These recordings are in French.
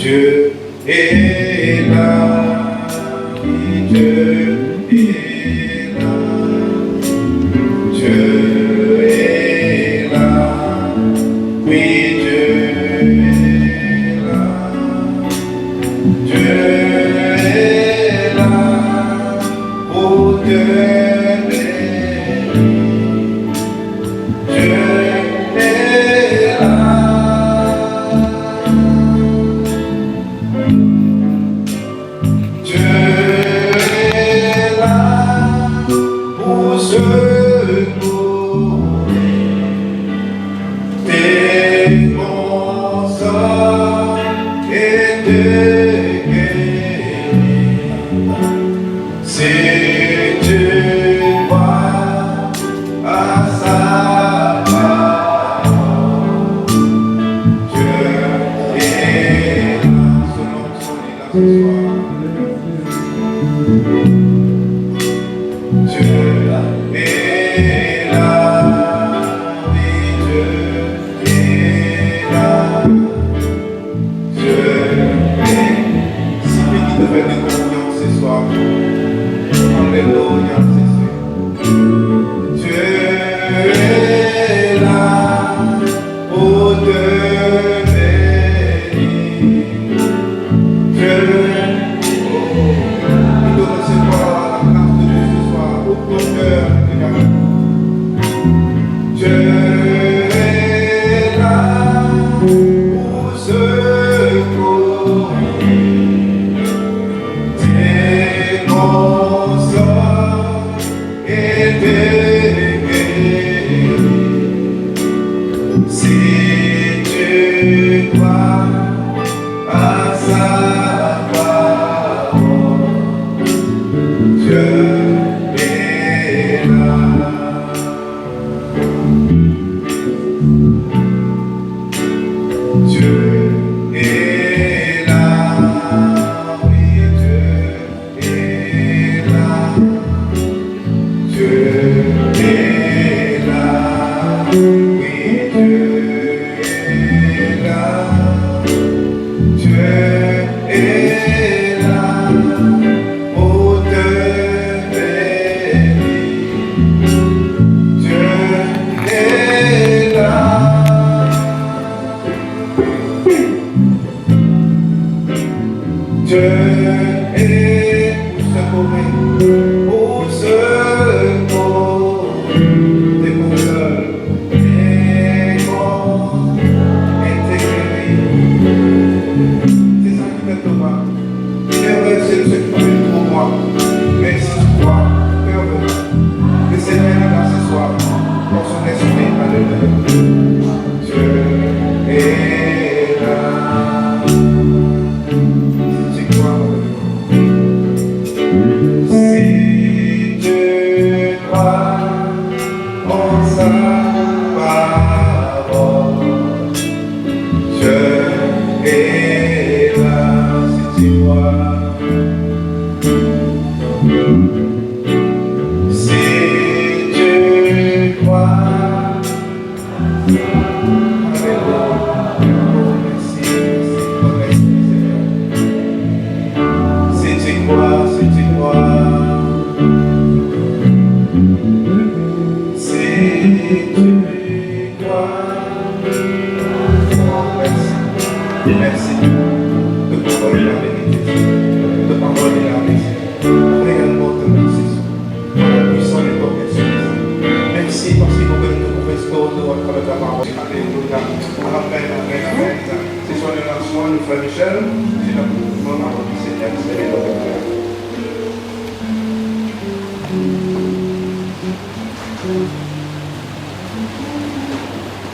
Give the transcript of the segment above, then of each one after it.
Dieu est là, oui, Dieu est là, Dieu est là, oui, Dieu est là, Dieu est là, oh Dieu est béni, Dieu est là.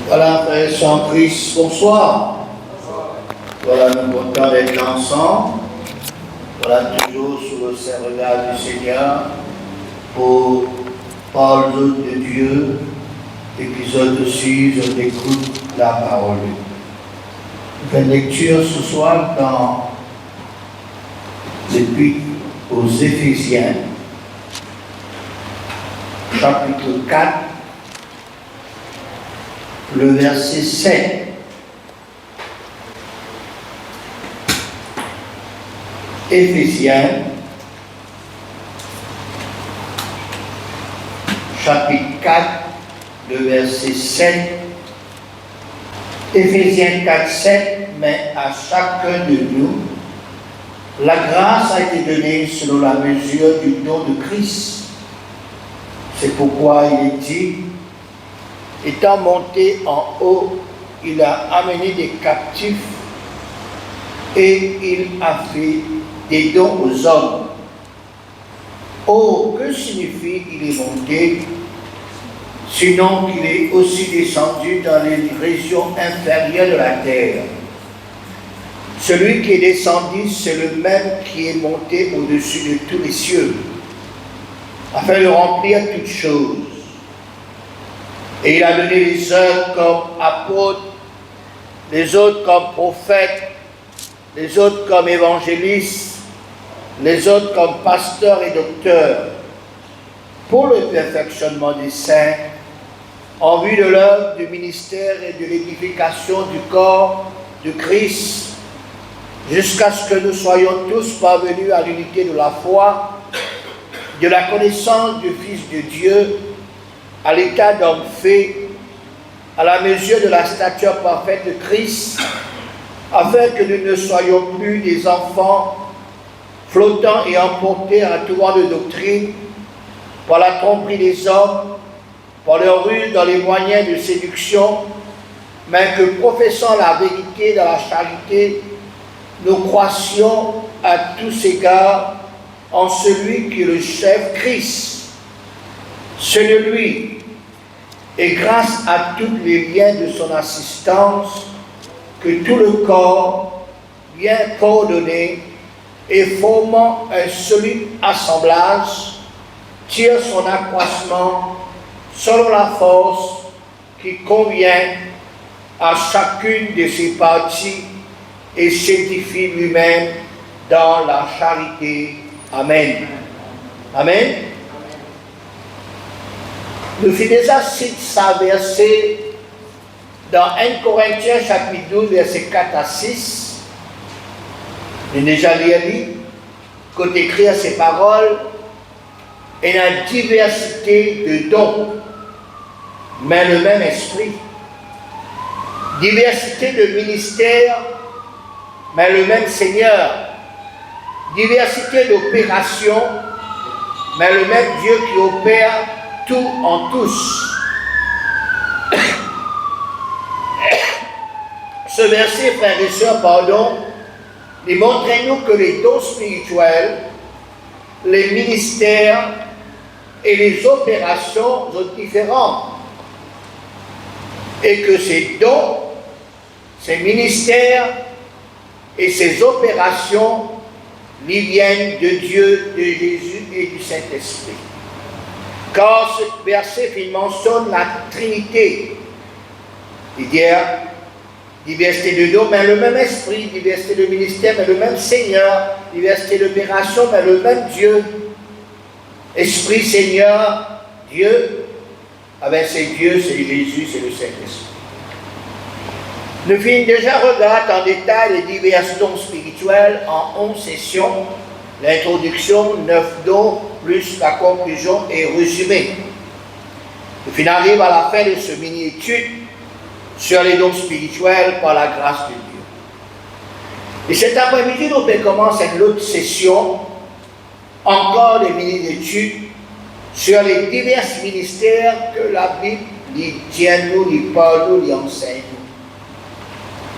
Voilà, frères et sœurs en Christ, bonsoir. Voilà, nous contents d'être ensemble. Voilà, toujours sous le saint regard du Seigneur pour parole de Dieu et qu'ils autres aussi, on écoute la parole. Une lecture ce soir dans l'Épître aux Éphésiens, chapitre 4, le verset 7. Éphésiens, chapitre 4, le verset 7. Éphésiens 4, 7, mais à chacun de nous, la grâce a été donnée selon la mesure du don de Christ. C'est pourquoi il est dit, étant monté en haut, il a amené des captifs et il a fait des dons aux hommes. Oh, que signifie il est monté, sinon qu'il est aussi descendu dans les régions inférieures de la terre. Celui qui est descendu, c'est le même qui est monté au-dessus de tous les cieux, afin de remplir toutes choses. Et il a donné les uns comme apôtres, les autres comme prophètes, les autres comme évangélistes, les autres comme pasteurs et docteurs, pour le perfectionnement des saints, en vue de l'œuvre du ministère et de l'édification du corps de Christ, jusqu'à ce que nous soyons tous parvenus à l'unité de la foi, de la connaissance du Fils de Dieu, à l'état d'homme fait, à la mesure de la stature parfaite de Christ, afin que nous ne soyons plus des enfants flottants et emportés à tout vent de doctrine, par la tromperie des hommes, par leur ruse dans les moyens de séduction, mais que professant la vérité dans la charité, nous croissions à tous égards en celui qui est le chef Christ. C'est de lui, et grâce à tous les liens de son assistance, que tout le corps, bien coordonné et formant un solide assemblage, tire son accroissement selon la force qui convient à chacune de ses parties et s'édifie lui-même dans la charité. Amen. Amen. Nous faisons déjà citer ça verset dans 1 Corinthiens chapitre 12, versets 4 à 6. J'ai déjà lu, quand écrire ces paroles, et la diversité de dons, mais le même esprit. Diversité de ministères, mais le même Seigneur. Diversité d'opérations, mais le même Dieu qui opère tout en tous. Ce verset, frères et sœurs, démontrez-nous que les dons spirituels, les ministères et les opérations sont différents. Et que ces dons, ces ministères et ces opérations lui viennent de Dieu, de Jésus et du Saint-Esprit. Car ce verset mentionne la Trinité, c'est-à-dire diversité de dons, mais le même esprit, diversité de ministère, mais le même Seigneur, diversité d'opération, mais le même Dieu. Esprit, Seigneur, Dieu, avec c'est Dieu, c'est Jésus, c'est le Saint-Esprit. Nous finissons déjà regarder en détail les divers dons spirituels en 11 sessions. L'introduction, 9 dons, plus la conclusion et résumé. Nous arrivons à la fin de ce mini-étude sur les dons spirituels par la grâce de Dieu. Et cet après-midi, nous commençons une autre session, encore des mini-études, sur les divers ministères que la Bible lui tient nous, lui parle nous, lui enseigne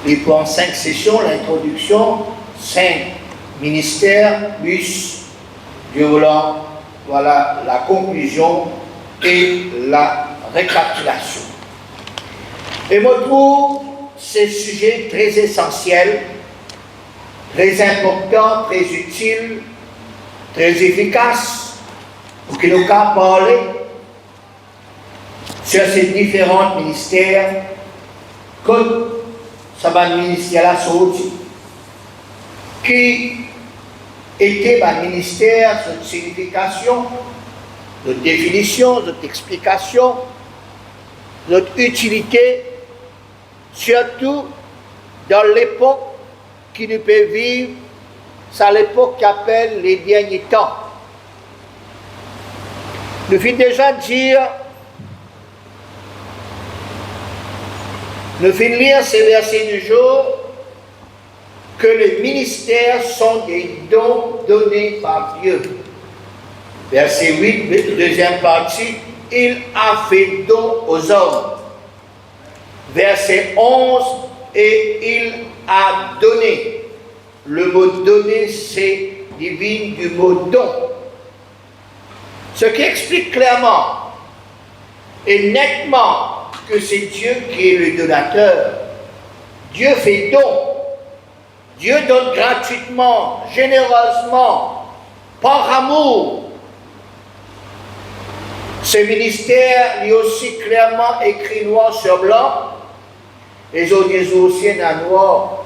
nous. Il prend 5 sessions, l'introduction, 5 ministères, plus Dieu voulant, voilà la conclusion et la récapitulation. Et moi, je trouve ces sujets très essentiels, très importants, très utiles, très efficaces, pour que nous puissions parler sur ces différents ministères, comme ça va ministère là sorti, qui était un ministère, cette signification, notre définition, notre explication, notre utilité, surtout dans l'époque qui nous peut vivre c'est à l'époque qu'appelle les derniers temps. Nous finissons déjà de dire, nous finissons de lire ces versets du jour, que les ministères sont des dons donnés par Dieu. Verset 8, deuxième partie, il a fait don aux hommes. Verset 11, et il a donné. Le mot donner, c'est divine du mot don. Ce qui explique clairement et nettement que c'est Dieu qui est le donateur. Dieu fait don. Dieu donne gratuitement, généreusement, par amour. Ce ministère est aussi clairement écrit noir sur blanc. Les autres disent aussi en noir,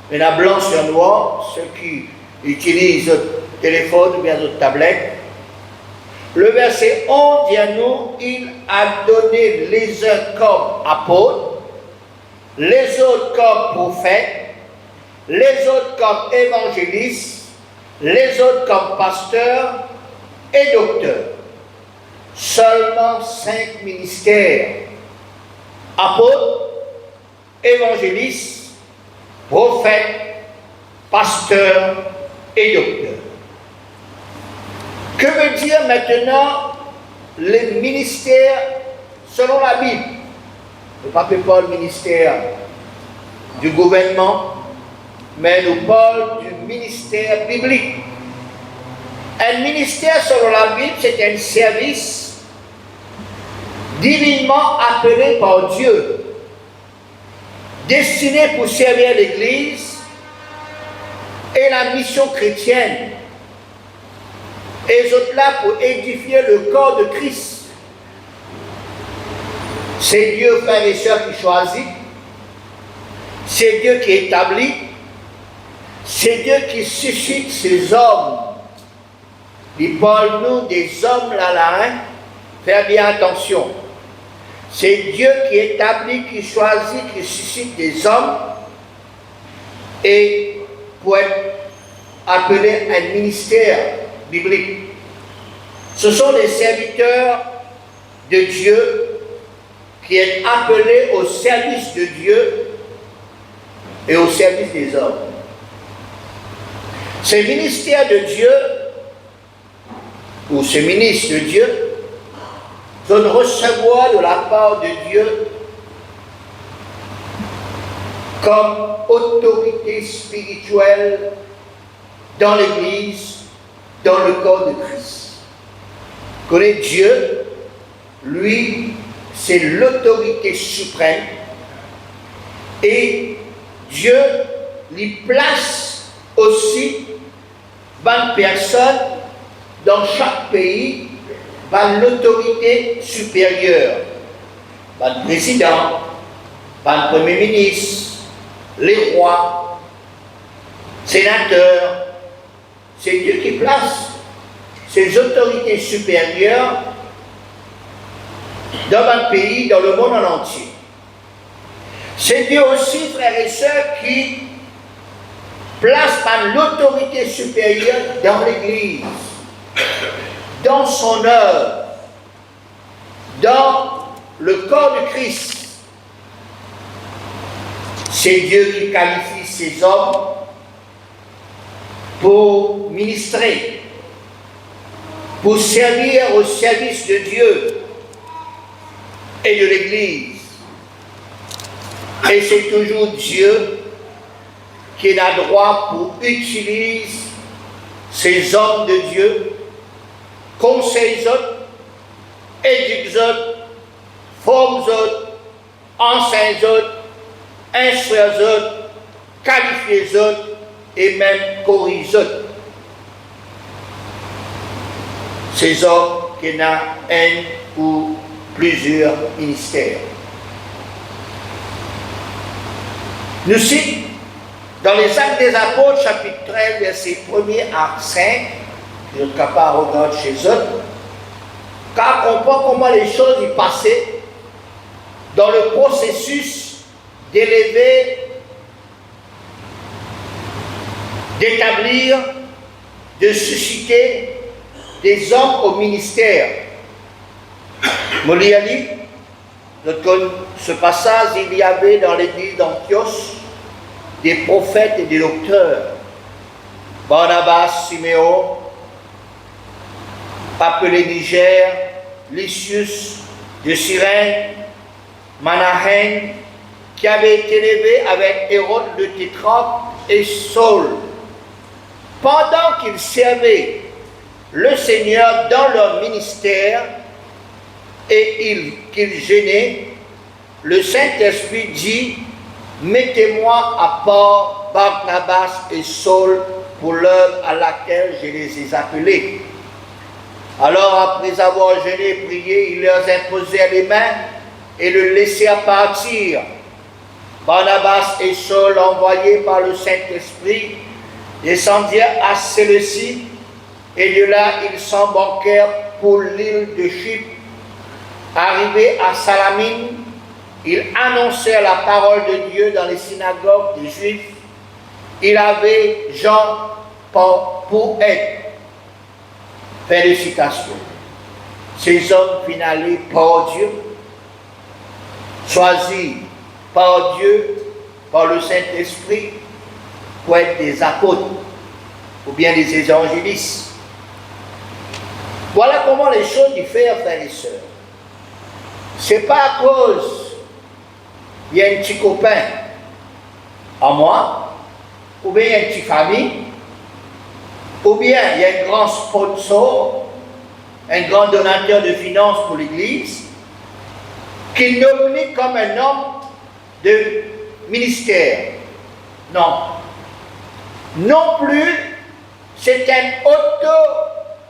mais en blanc sur noir, ceux qui utilisent le téléphone ou bien d'autres tablettes. Le verset 11 dit à nous, il a donné les uns comme apôtres, les autres comme prophètes, les autres comme évangélistes, les autres comme pasteurs et docteurs. Seulement 5 ministères. Apôtres, évangélistes, prophètes, pasteurs et docteurs. Que veut dire maintenant les ministères selon la Bible? Ne parlons pas du ministère du gouvernement, mais nous parlons du ministère biblique. Un ministère selon la Bible, c'est un service divinement appelé par Dieu, destiné pour servir l'Église et la mission chrétienne. Et les autres là pour édifier le corps de Christ. C'est Dieu, frères et sœurs, qui choisit. C'est Dieu qui établit. C'est Dieu qui suscite ces hommes. Il parle nous des hommes là, hein? Faire bien attention. C'est Dieu qui établit, qui choisit, qui suscite des hommes et pour être appelé un ministère biblique. Ce sont les serviteurs de Dieu qui sont appelés au service de Dieu et au service des hommes. Ces ministères de Dieu ou ces ministres de Dieu doivent recevoir de la part de Dieu comme autorité spirituelle dans l'Église, dans le corps de Christ. Connaît Dieu, lui, c'est l'autorité suprême et Dieu lui place aussi 20 personnes dans chaque pays par l'autorité supérieure, par le président, par le premier ministre, les rois, sénateurs. C'est Dieu qui place ces autorités supérieures dans un pays, dans le monde en entier. C'est Dieu aussi, frères et sœurs, qui place par l'autorité supérieure dans l'Église, dans son œuvre, dans le corps de Christ. C'est Dieu qui qualifie ces hommes pour ministrer, pour servir au service de Dieu et de l'Église. Et c'est toujours Dieu qui a droit pour utiliser ces hommes de Dieu, conseils autres, éduques autres, formes autres, enseignent autres, instruire autres, qualifier autres et même corriger autres. Ces hommes qui ont un ou plusieurs ministères. Nous citons dans les Actes des Apôtres, chapitre 13, versets 1er à 5, je ne suis pas regarder chez eux, car on comprend comment les choses y passaient dans le processus d'élever d'établir, de susciter des hommes au ministère. Moliali, ce passage, il y avait dans l'église d'Antioche des prophètes et des docteurs. Barnabas, Siméon, appelé Niger, Lysius de Cyrène, Manahen, qui avait été élevé avec Hérode le tétrarque et Saul. Pendant qu'ils servaient le Seigneur dans leur ministère et qu'ils gênaient, le Saint-Esprit dit: mettez-moi à part Barnabas et Saul pour l'œuvre à laquelle je les ai appelés. Alors, après avoir jeûné et prié, ils leur imposèrent les mains et le laissèrent partir. Barnabas et Saul, envoyés par le Saint-Esprit, descendirent à Séleucie, et de là ils s'embarquèrent pour l'île de Chypre. Arrivés à Salamine, ils annoncèrent la parole de Dieu dans les synagogues des Juifs. Il avait Jean pour aide. Fin de citation. Ces hommes finalisés par Dieu, choisis par Dieu, par le Saint-Esprit, pour être des apôtres ou bien des évangélistes. Voilà comment les choses diffèrent, frères et sœurs. Ce n'est pas à cause il y a un petit copain à moi, ou bien il y a une petite famille, ou bien il y a un grand sponsor, un grand donateur de finances pour l'Église, qui nomme comme un homme de ministère. Non. Non plus, c'est une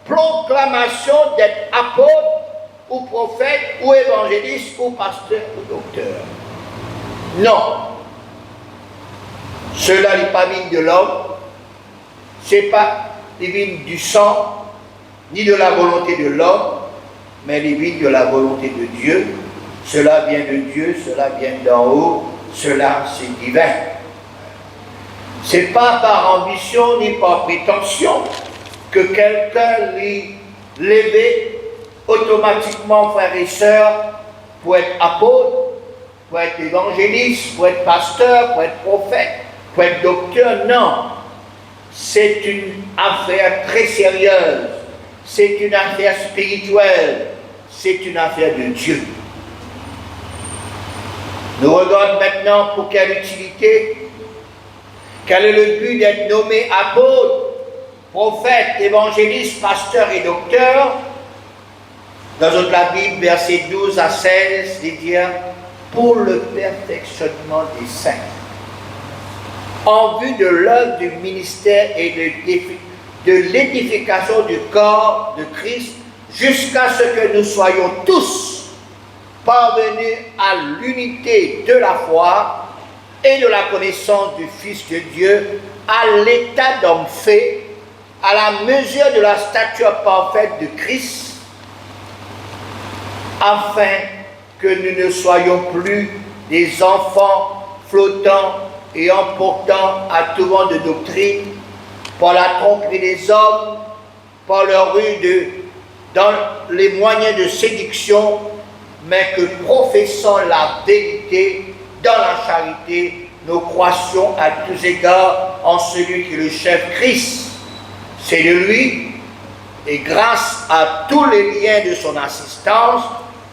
autoproclamation d'être apôtre ou prophète ou évangéliste ou pasteur ou docteur. Non. Cela n'est pas vigne de l'homme, c'est pas les vignes du sang, ni de la volonté de l'homme, mais les vignes de la volonté de Dieu. Cela vient de Dieu, cela vient d'en haut, cela c'est divin. Ce n'est pas par ambition ni par prétention que quelqu'un l'élevé automatiquement, frères et sœurs, pour être apôtre, pour être évangéliste, pour être pasteur, pour être prophète, pour être docteur. Non. C'est une affaire très sérieuse. C'est une affaire spirituelle. C'est une affaire de Dieu. Nous regardons maintenant pour quelle utilité, quel est le but d'être nommé apôtre, prophète, évangéliste, pasteur et docteur. Dans la Bible, versets 12 à 16, il dit pour le perfectionnement des saints, en vue de l'œuvre du ministère et de l'édification du corps de Christ, jusqu'à ce que nous soyons tous parvenus à l'unité de la foi et de la connaissance du Fils de Dieu, à l'état d'homme fait, à la mesure de la stature parfaite de Christ, afin que nous ne soyons plus des enfants flottants et emportant à tout vent de doctrine par la tromperie des hommes, par leur rue dans les moyens de séduction, mais que professant la vérité dans la charité, nous croissions à tous égards en celui qui est le chef Christ. C'est de lui, et grâce à tous les liens de son assistance,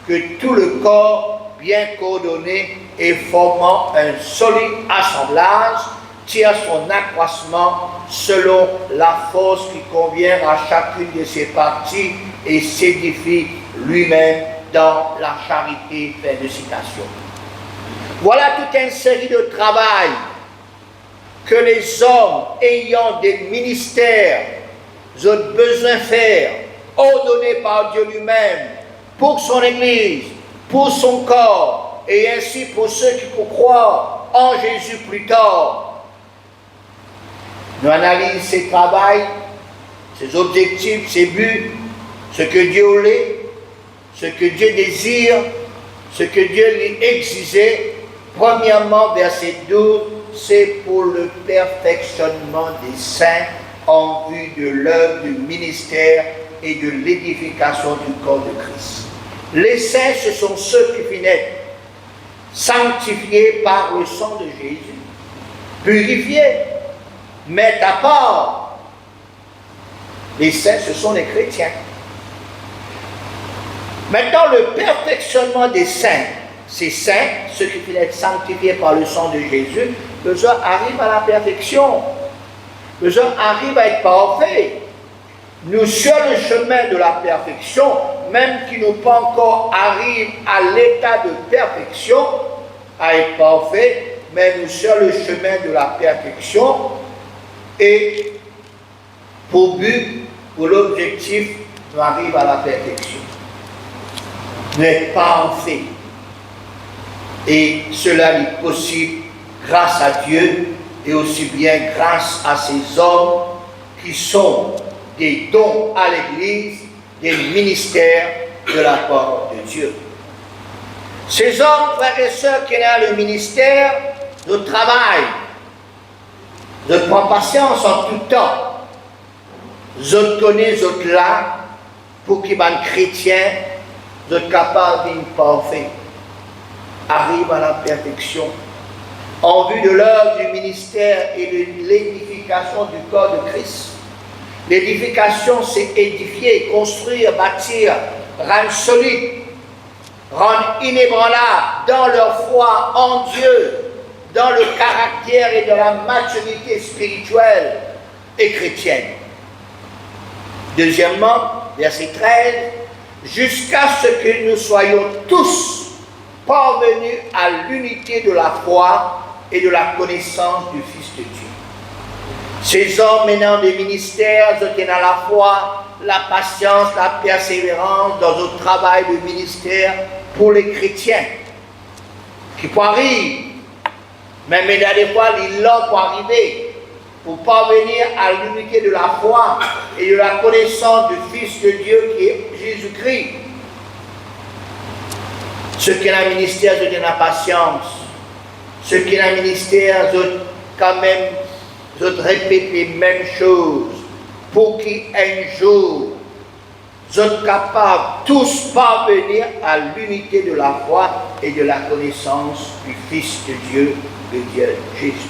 que tout le corps, bien coordonné et formant un solide assemblage, tire son accroissement selon la force qui convient à chacune de ses parties et s'édifie lui-même dans la charité. Fin de citation. Voilà toute une série de travail que les hommes ayant des ministères ont besoin de faire, ordonnés par Dieu lui-même, pour son Église, pour son corps, et ainsi pour ceux qui croient en Jésus plus tard. Nous analysons ces travaux, ses objectifs, ses buts, ce que Dieu voulait, ce que Dieu désire, ce que Dieu lui exigeait. Premièrement, verset 12, c'est pour le perfectionnement des saints en vue de l'œuvre du ministère et de l'édification du corps de Christ. Les saints, ce sont ceux qui finissent sanctifiés par le sang de Jésus, purifiés, mais à part. Les saints, ce sont les chrétiens. Maintenant, le perfectionnement des saints, ces saints, ceux qui finissent sanctifiés par le sang de Jésus, eux arrivent à la perfection. Eux arrivent à être parfaits. Nous, sur le chemin de la perfection, même qui n'ont pas encore arrivé à l'état de perfection, à être parfaits, mais nous, sur le chemin de la perfection, et pour but, pour l'objectif, nous arrivons à la perfection. Nous sommes parfaits. Et cela est possible grâce à Dieu et aussi bien grâce à ces hommes qui sont des dons à l'Église, des ministères de la part de Dieu. Ces hommes, frères et sœurs, qui ont le ministère de travail, de prendre patience en tout temps, je connais, je là, pour qu'ils soient chrétiens, je suis capable d'être parfait, arrive à la perfection, en vue de l'œuvre du ministère et de l'édification du corps de Christ. L'édification, c'est édifier, construire, bâtir, rendre solide, rendre inébranlable dans leur foi en Dieu, dans le caractère et dans la maturité spirituelle et chrétienne. Deuxièmement, verset 13, jusqu'à ce que nous soyons tous parvenus à l'unité de la foi et de la connaissance du Fils de Dieu. Ces hommes menant des ministères ont à la fois la patience, la persévérance dans le travail de ministère pour les chrétiens qui peuvent arriver, même des fois ils l'ont pour arriver, pour parvenir à l'unité de la foi et de la connaissance du Fils de Dieu qui est Jésus-Christ. Ceux qui ont un ministère ont la patience, ceux qui ont un ministère ont quand même répéter les mêmes choses pour qu'un jour soient capables tous parvenir à l'unité de la foi et de la connaissance du Fils de Dieu, de Dieu Jésus.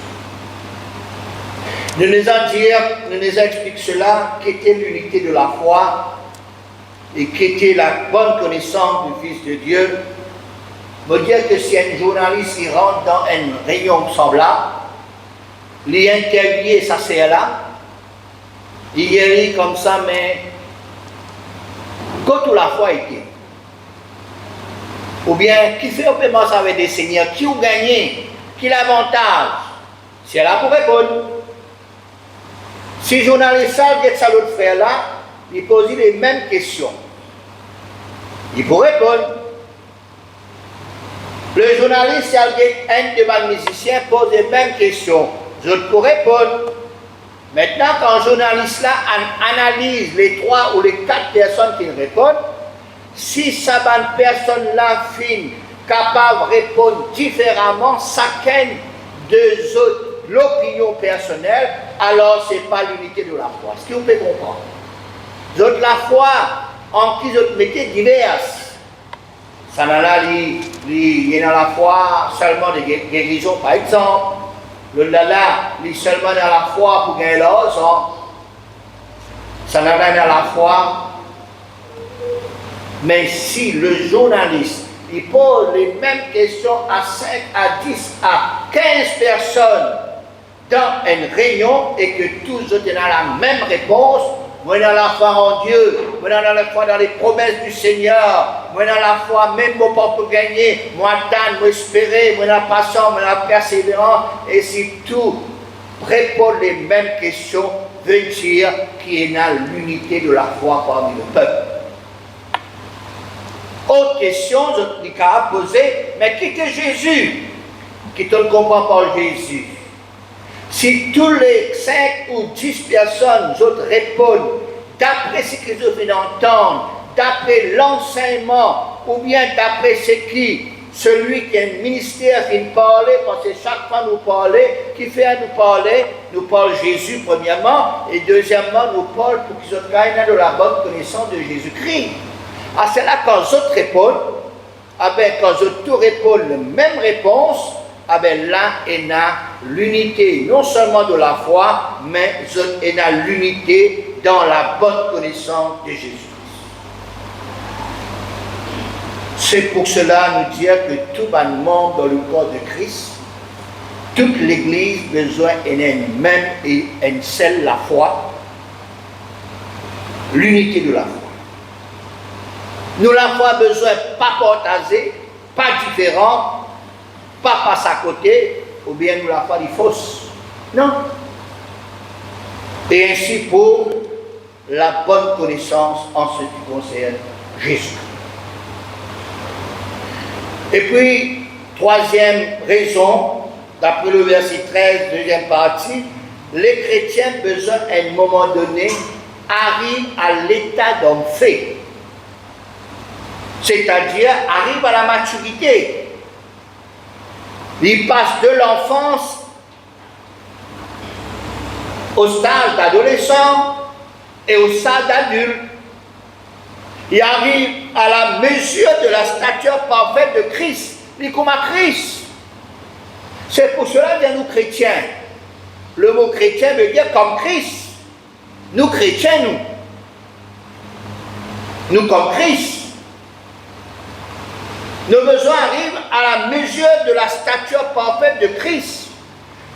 Nous nous explique cela, qu'était l'unité de la foi et qu'était la bonne connaissance du Fils de Dieu. Me dire que si un journaliste il rentre dans une réunion semblable, il interviewe ça c'est là, il dit comme ça, mais quand toute la foi était, ou bien qui fait un paiement avec des seigneurs, qui ont gagné, qui l'avantage, c'est là pour répondre. Si le journaliste dit ça l'autre frère là, il pose les mêmes questions. Il peut répondre. Le journaliste, si un de mes musiciens pose les mêmes questions, je peux répondre. Maintenant, quand le journaliste là analyse les 3 ou les 4 personnes qui répondent, si cette personne là finit capable de répondre différemment, chacun de autres l'opinion personnelle, alors ce n'est pas l'unité de la foi. Ce que vous pouvez comprendre. D'autres la foi en qui vous mettez diverses. Ça là, il y a la foi seulement de guérison par exemple. Le là, il est seulement dans la foi pour gagner l'argent. Ça là dans la foi. Mais si le journaliste il pose les mêmes questions à 5, à 10, à 15 personnes dans une réunion et que tous ont la même réponse, moi dans la foi en Dieu, moi dans la foi dans les promesses du Seigneur, moi dans la foi même moi pas pour gagner, moi attendre, moi espérer, moi dans la patience, moi dans la persévérance, et si tout répond les mêmes questions, veut dire qu'il y a l'unité de la foi parmi le peuple. Autre question, je n'ai qu'à poser, mais qui était Jésus? Qui te le comprend par Jésus? Si tous les 5 ou 10 personnes répondent d'après ce qu'ils ont fait d'entendre, d'après l'enseignement, ou bien d'après ce qui celui qui a un ministère qui nous parle, parce que chaque fois nous parler, qui fait à nous parle Jésus premièrement, et deuxièmement nous parle pour qu'ils aient de la bonne connaissance de Jésus-Christ. Ah, c'est là quand autres répondent, ah ben quand autres tout répondent la même réponse, ah ben là il y a l'unité non seulement de la foi, mais il y a l'unité dans la bonne connaissance de Jésus. C'est pour cela nous dire que tout le monde dans le corps de Christ, toute l'Église besoin d'une même et une seule la foi, l'unité de la foi. Nous la foi besoin pas partager, pas différent, pas passer à côté, ou bien nous la foi est fausse. Non. Et ainsi pour la bonne connaissance en ce qui concerne Jésus. Et puis, troisième raison, d'après le verset 13, deuxième partie, les chrétiens, besoin à un moment donné, arrivent à l'état d'homme fait. C'est-à-dire, arrivent à la maturité. Ils passent de l'enfance au stade d'adolescent et au stade d'adulte. Il arrive à la mesure de la stature parfaite de Christ. Il est comme à Christ. C'est pour cela que nous chrétiens. Le mot chrétien veut dire comme Christ. Nous chrétiens, nous comme Christ. Nos besoins arrivent à la mesure de la stature parfaite de Christ.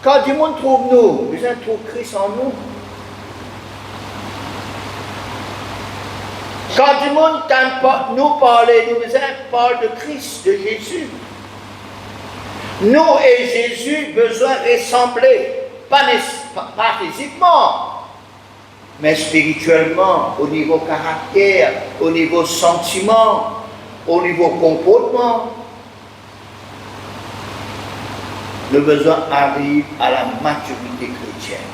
Quand du monde trouve nous, besoin trouve Christ en nous. Quand du monde nous parler, nous besoin parler de Christ, de Jésus. Nous et Jésus besoin ressembler, pas physiquement, mais spirituellement, au niveau caractère, au niveau sentiment, au niveau comportement. Le besoin arrive à la maturité chrétienne.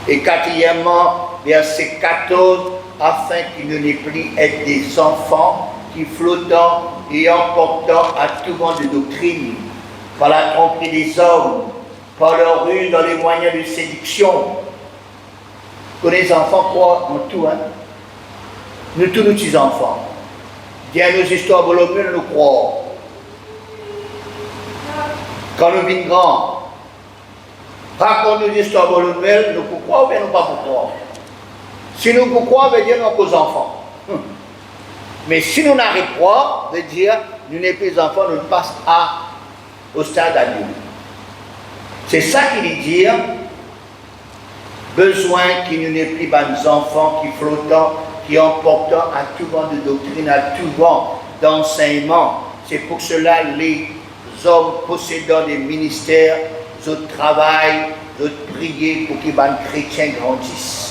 Et quatrièmement, verset 14, afin qu'ils ne les plus être des enfants qui flottant et emportant à tout vent de doctrine, par la tromperie des hommes, par leur ruse dans les moyens de séduction. Que les enfants croient en tout, hein? Nous tous nos petits enfants. Bien nos histoires volumineuses, nous croyons. Quand nous venons grands, raconte nos histoires volumineuses, nous pourquoi ou bien nous pas pourquoi. Si nous pourquoi, veut dire nous qu'aux enfants. Mais si nous n'arrivons pas, veut dire nous n'sommes plus enfants, nous passons au stade adulte. C'est ça qui veut dire besoin qu'il nous n'ait plus des enfants qui flottant, qui emportant à tout vent de doctrine, à tout vent d'enseignement. C'est pour cela les hommes possédant des ministères, ils travaillent, ils prient pour que les chrétiens grandissent.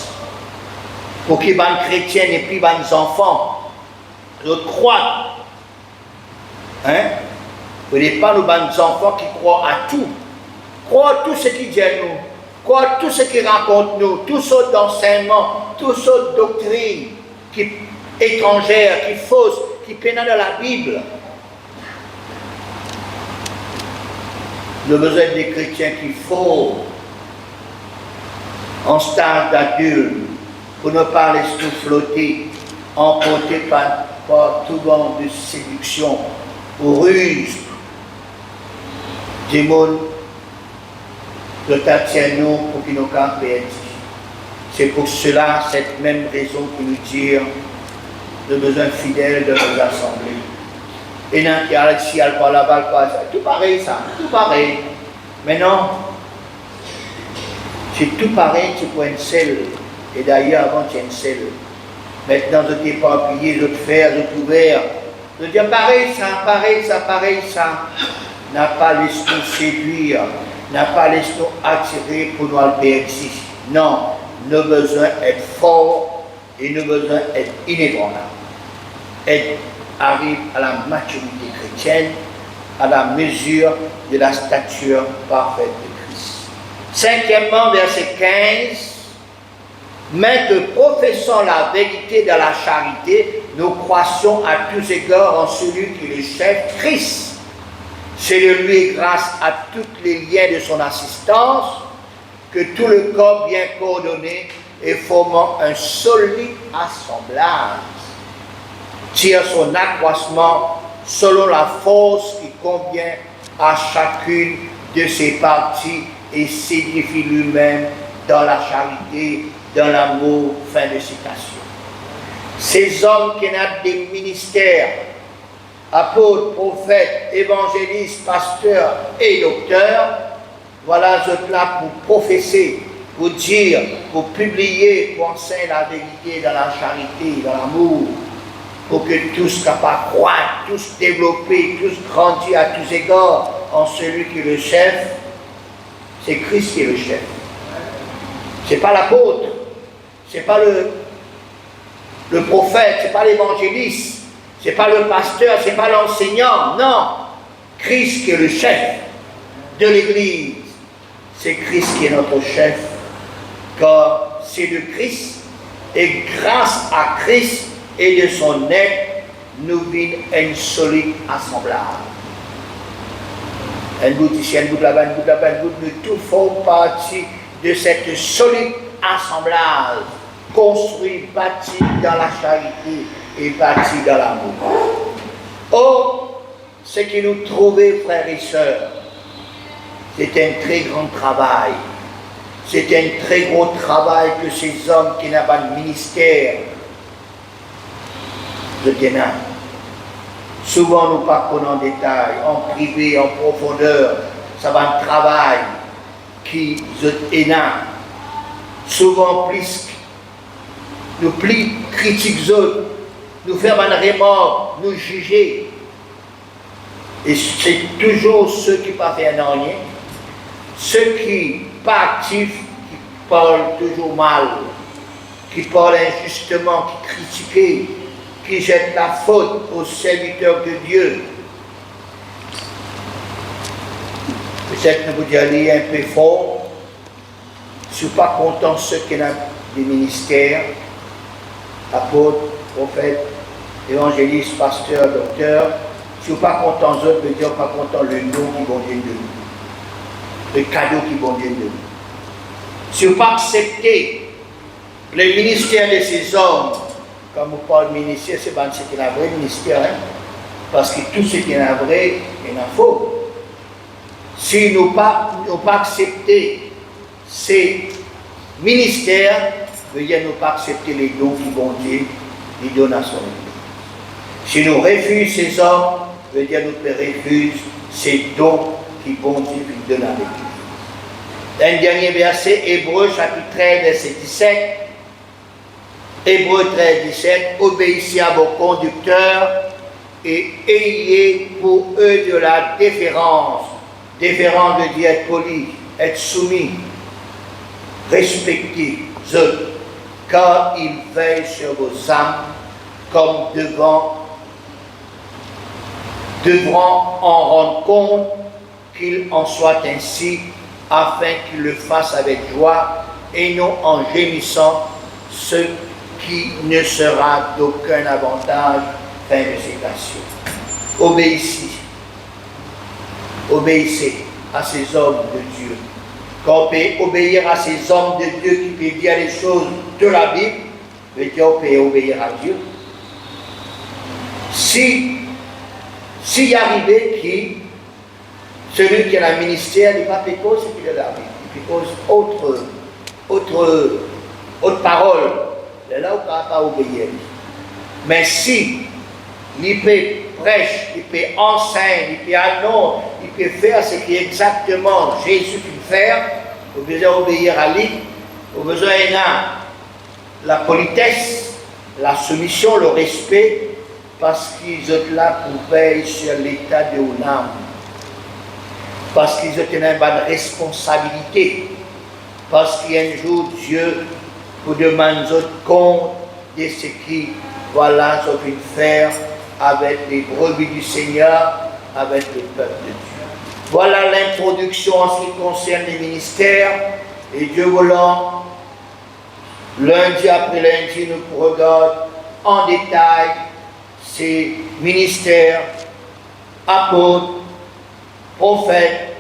Pour que les chrétiens n'aient plus des enfants, ils croient. Hein? Vous n'êtes pas nos enfants qui croient à tout. Croient à tout ce qui dit à nous. Croient à tout ce qui raconte nous. Toutes sortes d'enseignements, toutes sortes de doctrines qui étrangères, qui fausses, qui pénètrent dans la Bible. Le besoin des chrétiens qui font en stade d'adulte pour ne pas laisser flotter, emporté par tout vent de séduction, ou ruse, des mots de Tatiano pour qu'ils nous perdent. C'est pour cela, cette même raison qui nous tire le besoin fidèle de nos assemblées. Et non, il y a ici, elle parle là-bas, tout pareil ça, tout pareil. Mais non, c'est tout pareil, tu prends une selle. Et d'ailleurs, avant, tu as une selle. Maintenant, je t'ai pas appuyé, je te fais, je te ouvert. Je dis pareil ça, pareil ça, pareil ça. N'a pas laissé nous séduire, n'a pas laissé nous attirer pour nous alber ici. Non, nous besoin d'être forts et nous besoin d'être inébranlables. Et arrive à la maturité chrétienne, à la mesure de la stature parfaite de Christ. Cinquièmement, verset 15. Mais que professant la vérité dans la charité, nous croissions à tous égards en celui qui est le chef, Christ. C'est de lui, grâce à tous les liens de son assistance, que tout le corps bien coordonné et formant un solide assemblage tire son accroissement selon la force qui convient à chacune de ses parties et s'édifie lui-même dans la charité, dans l'amour. Fin de citation. Ces hommes qui ont des ministères, apôtres, prophètes, évangélistes, pasteurs et docteurs, voilà ceux-là pour professer, pour dire, pour publier, pour enseigner la vérité dans la charité, dans l'amour, pour que tous capables de croître, tous développer, tous grandir à tous égards en celui qui est le chef. C'est Christ qui est le chef. Ce n'est pas l'apôtre, ce n'est pas le prophète, ce n'est pas l'évangéliste, ce n'est pas le pasteur, ce n'est pas l'enseignant, non. Christ qui est le chef de l'Église. C'est Christ qui est notre chef, car c'est de Christ, et grâce à Christ et de son aide, nous vîmes un solide assemblage. Un bout ici, un bout là-bas, un bout là-bas, un bout, nous tous faisons partie de cette solide assemblage, construit, bâti dans la charité et bâti dans l'amour. Or, ce que nous trouvons, frères et sœurs, c'est un très grand travail. C'est un très gros travail que ces hommes qui n'ont pas de ministère de Guénin. Souvent, nous parlons en détail, en privé, en profondeur. Ça va un travail qui est énorme. Souvent, plus nous critiquons autres, nous faisons un remords, nous juger. Et c'est toujours ceux qui ne pas faire rien. Ceux qui ne sont pas actifs, qui parlent toujours mal, qui parlent injustement, qui critiquent, qui jettent la faute aux serviteurs de Dieu. Peut-être que vous allez un peu fort. Je ne suis pas content de ceux qui ont des ministères, apôtres, prophètes, évangélistes, pasteurs, docteurs. Je ne suis pas content d'eux, mais je ne suis pas content le nom qui vont venir de nous. Le cadeau qui vont venir de nous. Si vous ne pas accepter le ministère de ces hommes, comme on parle de ministère, c'est pas ce qui est un vrai ministère, hein? Parce que tout ce qui est un vrai, il y en a faux. Si nous pas accepter ces ministères, veut dire nous pas accepter les dons qui vont Dieu lui donne à son Église. Si nous refusons ces hommes, veut dire nous refusons ces dons qui vont Dieu lui donne à l'Église. Un dernier verset, Hébreux chapitre 13, verset 17. Hébreux 13, 17. Obéissez à vos conducteurs et ayez pour eux de la déférence. Déférence veut dire être poli, être soumis, respecter eux, car ils veillent sur vos âmes comme devront en rendre compte qu'il en soit ainsi, afin qu'ils le fassent avec joie et non en gémissant, ce qui ne sera d'aucun avantage. Fin de citation. Obéissez à ces hommes de Dieu. Quand on peut obéir à ces hommes de Dieu qui peuvent dire les choses de la Bible, veut dire on peut obéir à Dieu. Si y arrivait qui, celui qui a le ministère, il n'est pas pécose, c'est qu'il a la Bible. Il pécose autre parole. Et là, on ne peut pas obéir. Mais si il peut prêcher, il peut enseigner, il peut annoncer, il peut faire ce qui est exactement Jésus peut faire, vous besoin d'obéir à lui, vous besoin de la politesse, la soumission, le respect, parce qu'ils sont là pour veiller sur l'état de vos âmes. Parce qu'ils ont une bonne responsabilité. Parce qu'il y a un jour, Dieu vous demande compte de ce qui, voilà, sont une faire avec les brebis du Seigneur, avec le peuple de Dieu. Voilà l'introduction en ce qui concerne les ministères. Et Dieu voulant, lundi après lundi, nous regardons en détail ces ministères, apôtres, prophètes,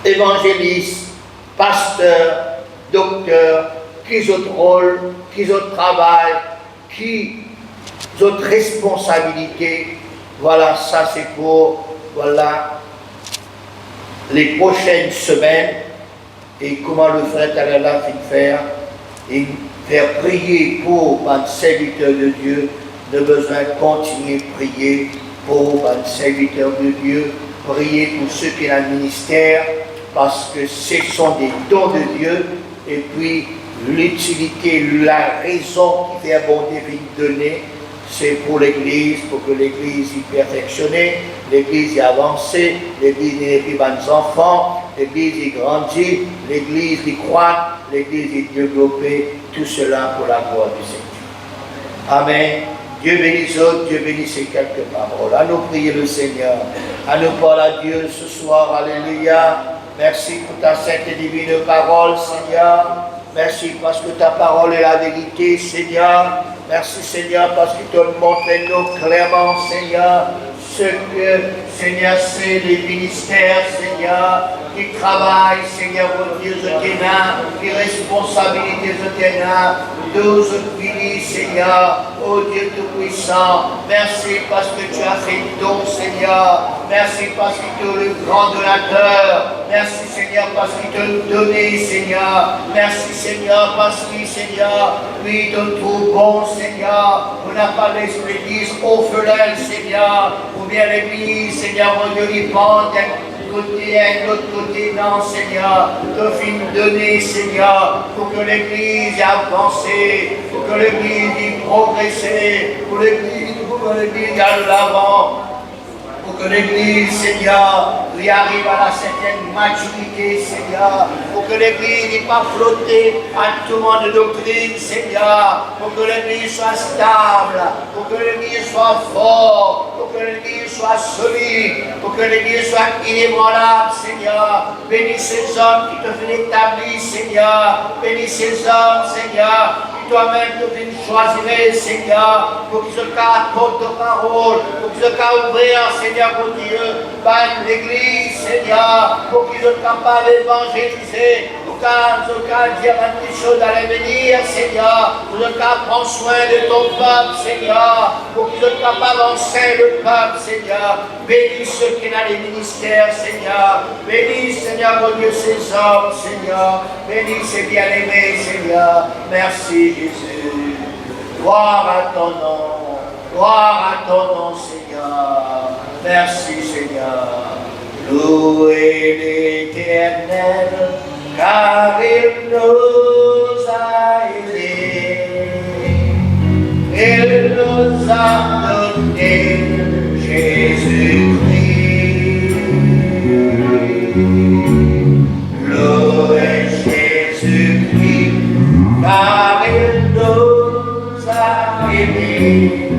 évangélistes, pasteurs, docteurs, qui autres rôles, qui autres travail, qui autres responsabilités. Voilà, ça c'est pour, voilà, les prochaines semaines. Et comment le frère Talala fait faire, et faire prier pour un serviteur de Dieu, de besoin de continuer de prier pour un serviteur de Dieu, prier pour ceux qui ont un ministère, parce que ce sont des dons de Dieu, et puis l'utilité, la raison qui fait abonder et donner, c'est pour l'Église, pour que l'Église y perfectionne, l'Église y avance, l'Église y élève des enfants, l'Église y grandit, l'Église y croît, l'Église y développe, tout cela pour la gloire du Seigneur. Amen. Dieu bénisse autres, Dieu bénisse ces quelques paroles. À nous prier le Seigneur, à nous parler à Dieu ce soir. Alléluia. Merci pour ta sainte et divine parole, Seigneur. Merci parce que ta parole est la vérité, Seigneur. Merci, Seigneur, parce que tu montres nous clairement, Seigneur, ce que, Seigneur, c'est les ministères, Seigneur, qui travaillent, Seigneur, oh Dieu, je t'ai les responsabilités, je t'ai 12 pays, Seigneur, oh Dieu Tout-Puissant. Merci parce que tu as fait don, Seigneur. Merci parce que tu es le grand donateur. Merci, Seigneur, parce qu'il te donné, Seigneur. Merci, Seigneur, parce que, Seigneur, lui te trouve bon, Seigneur. On n'a pas l'église orphelin, Seigneur, ou bien l'église, Seigneur, mon Dieu, il pense côté, à l'autre côté, non, Seigneur, te film donner, Seigneur, pour que l'Église ait avancé, pour que l'Église ait progressé, pour que l'Église aille de l'avant, pour que l'Église, Seigneur, lui arrive à la certaine maturité, Seigneur, pour que l'Église n'ait pas flotté à tout le monde de doctrine, Seigneur, pour que l'Église soit stable, pour que l'Église soit forte, pour que l'Église soit solide, pour que l'Église soit inébranlable, Seigneur. Bénis ces hommes qui te font établir, Seigneur. Bénis ces hommes, Seigneur, qui toi-même te fais choisir, Seigneur, pour qu'ils se apportent ta parole, pour qu'ils se ouvrir, Seigneur, pour Dieu, par l'Église, Seigneur, pour qu'ils soient capables d'évangéliser, pour qu'ils soient dire une chose à l'avenir, Seigneur, pour qu'ils prendre soin de ton peuple, Seigneur, pour qu'ils soient capables d'enseigner le peuple, Seigneur. Bénis ceux qui ont les ministères, Seigneur. Bénis, Seigneur, mon Dieu, ces hommes, Seigneur. Bénis ces bien-aimés, Seigneur. Merci, Jésus. Gloire à ton nom. Gloire à ton nom, Seigneur. Merci, Seigneur. Louez l'Éternel, car il nous a aidés. Il nous a donné Jésus-Christ. Louez Jésus-Christ, car il nous a aimés.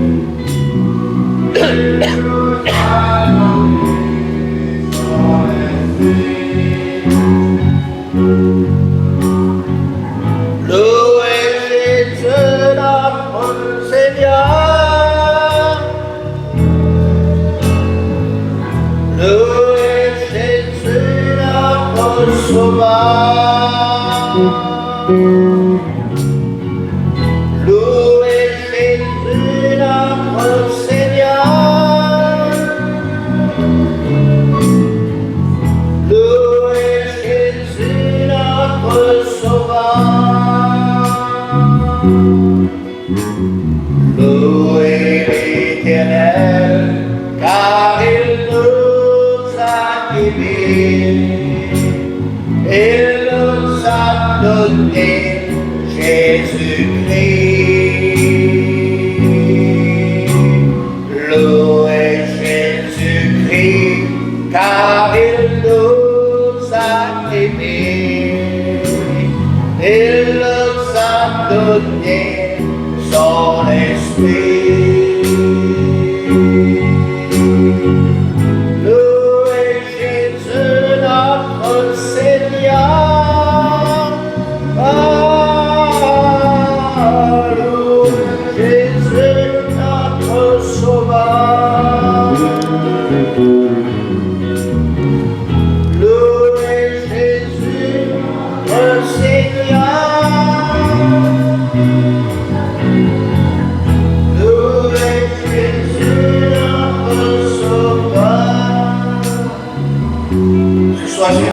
Il nous a donné son esprit. Louez Jésus notre Seigneur. Louez Jésus notre Sauveur. Louez Jésus notre Seigneur. Louez Jésus notre Sauveur. Louez l'Éternel, car il nous a aimés. Il nous a donné Jésus-Christ. Louez Jésus-Christ, car il nous a aimés. Il nous a donné son esprit. Louez Jésus notre Seigneur. Louez Jésus notre Sauveur. soit